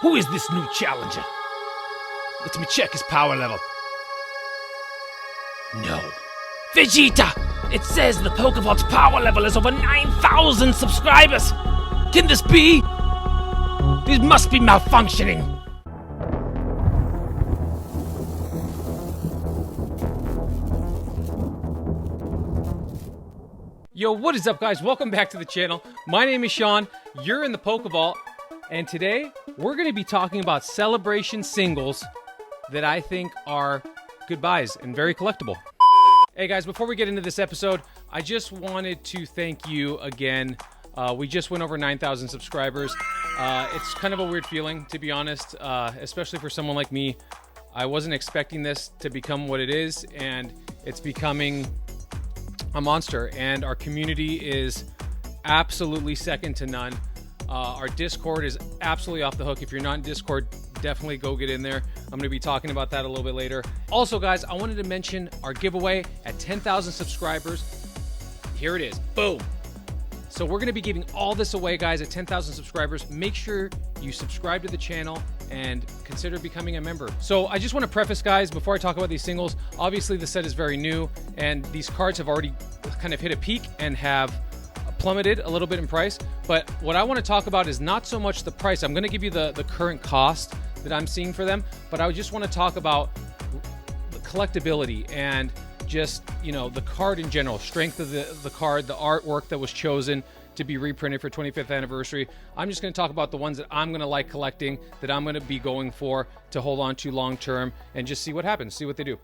Who is this new challenger? Let me check his power level. No. Vegeta! It says the Pokevault's power level is over 9,000 subscribers! Can this be? These must be malfunctioning! Yo, what is up, guys? Welcome back to the channel. My name is Sean, you're in the Pokevault, and today we're going to be talking about celebration singles that I think are good buys and very collectible. Hey guys, before we get into this episode, I just wanted to thank you again. We just went over 9,000 subscribers. It's kind of a weird feeling, to be honest, especially for someone like me. I wasn't expecting this to become what it is, and it's becoming a monster, and our community is absolutely second to none. Our Discord is absolutely off the hook. If you're not in Discord, definitely go get in there. I'm going to be talking about that a little bit later. Also, guys, I wanted to mention our giveaway at 10,000 subscribers. Here it is. Boom. So we're going to be giving all this away, guys, at 10,000 subscribers. Make sure you subscribe to the channel and consider becoming a member. So I just want to preface, guys, before I talk about these singles, obviously the set is very new and these cards have already kind of hit a peak and have plummeted a little bit in price. But what I want to talk about is not so much the price. I'm going to give you the current cost that I'm seeing for them, but I just want to talk about the collectability and just, you know, the card in general, strength of the card, the artwork that was chosen to be reprinted for 25th anniversary. I'm just going to talk about the ones that I'm going to like collecting, that I'm going to be going for to hold on to long term, and just see what happens, see what they do.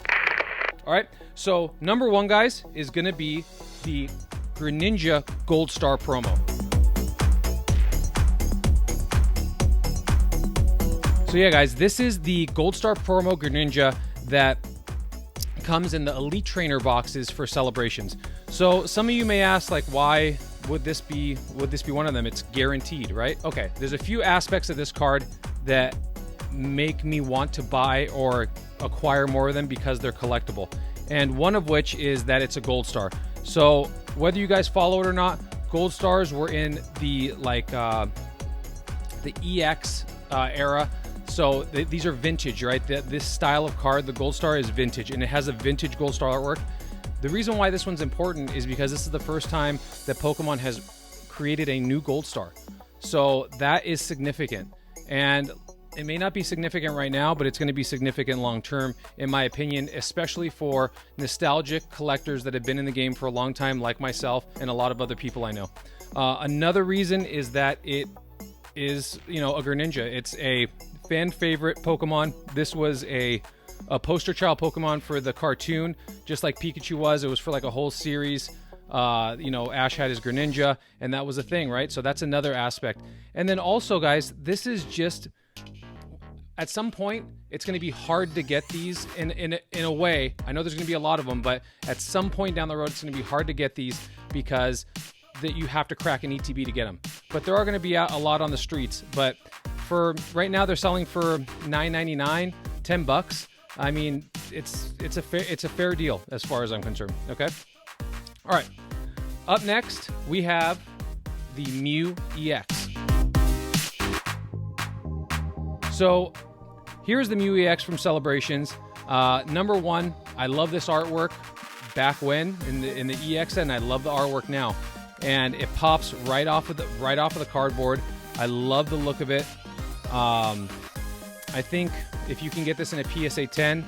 All right, so number one, guys, is going to be the Greninja Gold Star promo. So yeah, guys, this is the Gold Star promo Greninja that comes in the Elite Trainer boxes for celebrations. So some of you may ask, like, why would this be one of them? It's guaranteed, right? Okay, there's a few aspects of this card that make me want to buy or acquire more of them because they're collectible. And one of which is that it's a Gold Star. So whether you guys follow it or not, Gold Stars were in the EX era. So these are vintage, right? This style of card, the Gold Star, is vintage, and it has a vintage Gold Star artwork. The reason why this one's important is because this is the first time that Pokemon has created a new Gold Star. So that is significant. And it may not be significant right now, but it's going to be significant long term, in my opinion, especially for nostalgic collectors that have been in the game for a long time, like myself and a lot of other people I know. Another reason is that it is, you know, a Greninja. It's a fan favorite Pokemon. This was a poster child Pokemon for the cartoon, just like Pikachu was. It was for like a whole series. You know, Ash had his Greninja, and that was a thing, right? So that's another aspect. And then also, guys, this is just, at some point, it's going to be hard to get these in a way. I know there's going to be a lot of them, but at some point down the road, it's going to be hard to get these because that you have to crack an ETB to get them. But there are going to be a lot on the streets. But for right now, they're selling for $9.99, $10. I mean, it's a fair deal as far as I'm concerned. Okay. All right. Up next, we have the Mew EX. So here's the Mew EX from Celebrations. Number one, I love this artwork back when in the EX, and I love the artwork now. And it pops right off of the cardboard. I love the look of it. I think if you can get this in a PSA 10,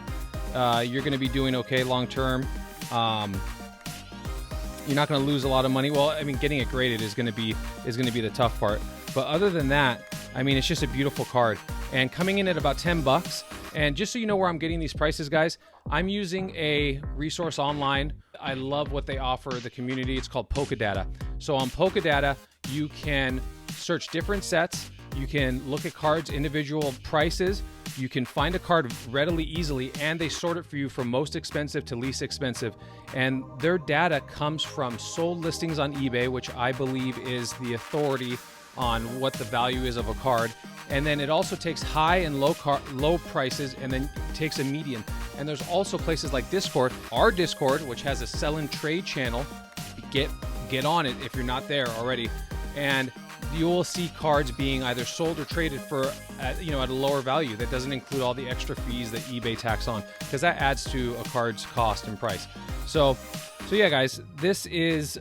you're going to be doing okay long term. You're not going to lose a lot of money. Well, I mean, getting it graded is going to be the tough part. But other than that, I mean, it's just a beautiful card. And coming in at about $10. And just so you know where I'm getting these prices, guys, I'm using a resource online. I love what they offer the community. It's called Pokedata. So on Pokedata, you can search different sets. You can look at cards, individual prices. You can find a card readily, easily, and they sort it for you from most expensive to least expensive. And their data comes from sold listings on eBay, which I believe is the authority on what the value is of a card. And then it also takes high and low prices, and then takes a median. And there's also places like Discord, our Discord, which has a sell and trade channel. Get on it if you're not there already. And you will see cards being either sold or traded for at a lower value. That doesn't include all the extra fees that eBay tax on, because that adds to a card's cost and price. So yeah, guys, this is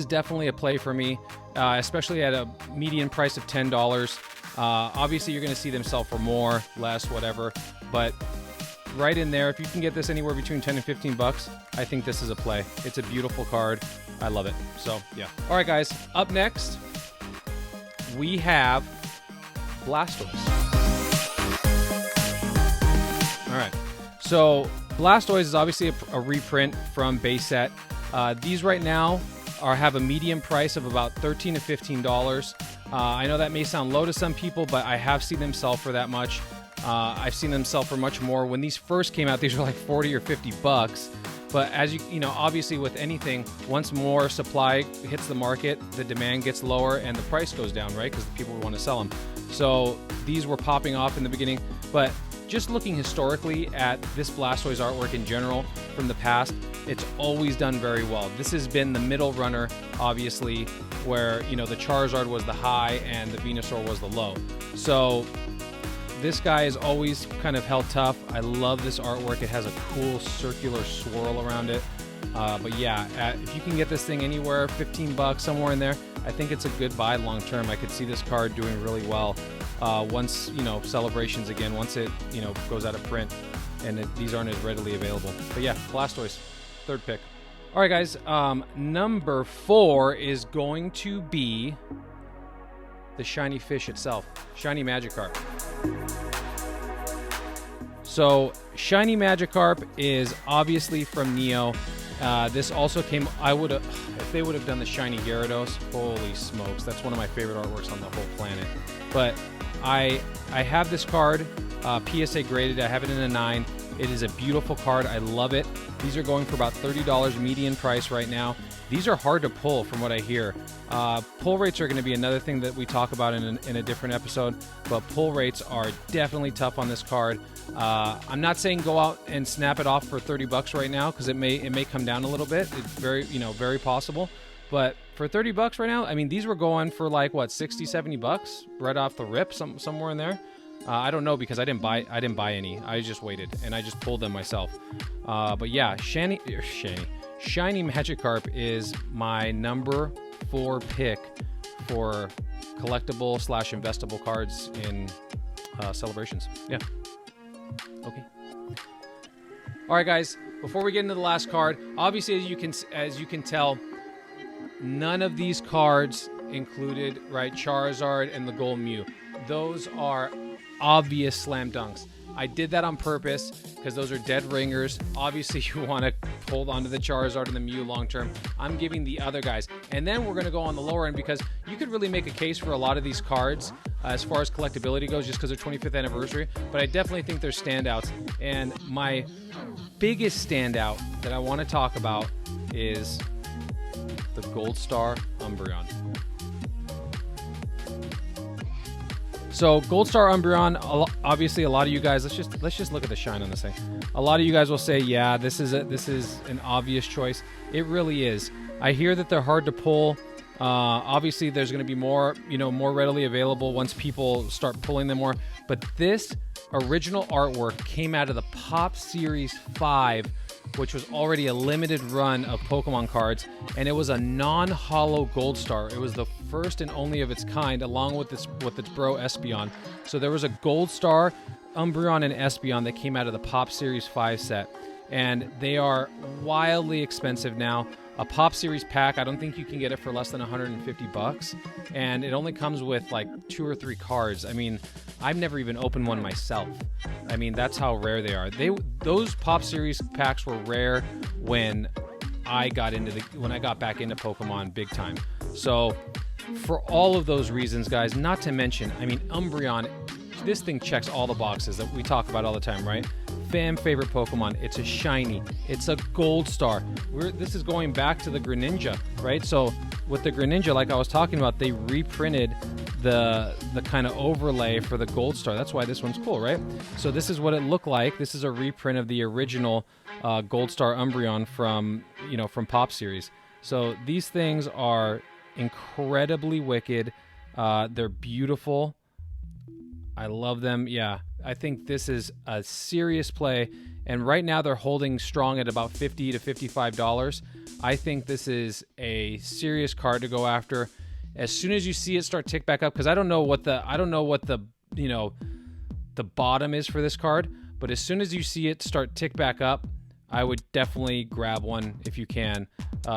definitely a play for me, especially at a median price of $10. Obviously, you're going to see them sell for more, less, whatever, but right in there, if you can get this anywhere between 10 and 15 bucks, I think this is a play. It's a beautiful card. I love it. So, yeah. All right, guys. Up next, we have Blastoise. All right. So, Blastoise is obviously a reprint from base set. These right now have a median price of about $13 to $15. I know that may sound low to some people, but I have seen them sell for that much. I've seen them sell for much more. When these first came out, these were like 40 or 50 bucks. But as you know, obviously with anything, once more supply hits the market, the demand gets lower and the price goes down, right? Because the people want to sell them. So these were popping off in the beginning. But just looking historically at this Blastoise artwork in general from the past, it's always done very well. This has been the middle runner, obviously, where, you know, the Charizard was the high and the Venusaur was the low. So this guy is always kind of held tough. I love this artwork. It has a cool circular swirl around it. But yeah, if you can get this thing anywhere, 15 bucks, somewhere in there, I think it's a good buy long term. I could see this card doing really well once, you know, celebrations again, once it, you know, goes out of print and these aren't as readily available. But yeah, Blastoise, third pick. All right, guys, number 4 is going to be the shiny fish itself, shiny Magikarp. So shiny Magikarp is obviously from Neo. This also came, if they would have done the shiny Gyarados, holy smokes, that's one of my favorite artworks on the whole planet. But I have this card, PSA graded. I have it in a 9. It is a beautiful card. I love it. These are going for about $30 median price right now. These are hard to pull from what I hear. Pull rates are going to be another thing that we talk about in a different episode, but pull rates are definitely tough on this card. I'm not saying go out and snap it off for 30 bucks right now, because it may come down a little bit. It's very possible. But for 30 bucks right now, I mean, these were going for like what, 60, 70 bucks right off the rip, somewhere in there. I don't know, because I didn't buy any. I just waited and I just pulled them myself. But yeah, shiny Magikarp is my number 4 pick for collectible / investable cards in celebrations. Yeah. Okay. All right, guys. Before we get into the last card, obviously as you can tell, none of these cards included Charizard and the Gold Mew. Those are obvious slam dunks. I did that on purpose because those are dead ringers. Obviously, you want to hold on to the Charizard and the Mew long term. I'm giving the other guys. And then we're going to go on the lower end, because you could really make a case for a lot of these cards as far as collectability goes, just because they're 25th anniversary. But I definitely think they're standouts. And my biggest standout that I want to talk about is the Gold Star Umbreon. So Gold Star Umbreon, obviously a lot of you guys, let's just look at the shine on this thing. A lot of you guys will say, yeah, this is an obvious choice. It really is. I hear that they're hard to pull. Obviously, there's going to be more readily available once people start pulling them more. But this original artwork came out of the Pop Series 5, which was already a limited run of Pokemon cards, and it was a non-holo Gold Star. It was the first and only of its kind, along with its bro Espeon. So there was a Gold Star, Umbreon, and Espeon that came out of the Pop Series 5 set, and they are wildly expensive now. A Pop Series pack, I don't think you can get it for less than 150 bucks, and it only comes with like 2 or 3 cards. I mean, I've never even opened one myself. I mean, that's how rare they are. Those Pop Series packs were rare when I got back into Pokemon big time. So for all of those reasons, guys, not to mention, I mean, Umbreon, this thing checks all the boxes that we talk about all the time, right? Fan favorite Pokemon. It's a shiny. It's a Gold Star. This is going back to the Greninja, right? So with the Greninja, like I was talking about, they reprinted the kind of overlay for the Gold Star. That's why this one's cool, right? So this is what it looked like. This is a reprint of the original Gold Star Umbreon from Pop Series. So these things are incredibly wicked. They're beautiful. I love them. Yeah, I think this is a serious play. And right now they're holding strong at about $50 to $55. I think this is a serious card to go after. As soon as you see it start tick back up, because I don't know what the the bottom is for this card, but as soon as you see it start tick back up, I would definitely grab one if you can.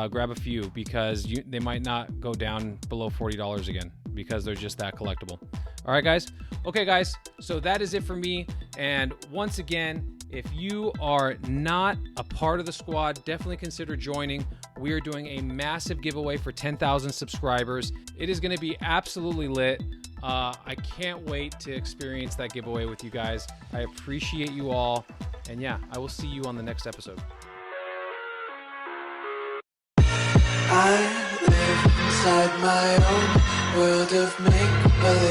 Grab a few, because they might not go down below $40 again, because they're just that collectible. All right, guys. Okay, guys. So that is it for me. And once again, if you are not a part of the squad, definitely consider joining. We are doing a massive giveaway for 10,000 subscribers. It is going to be absolutely lit. I can't wait to experience that giveaway with you guys. I appreciate you all. And yeah, I will see you on the next episode. I live inside my own world of make-believe.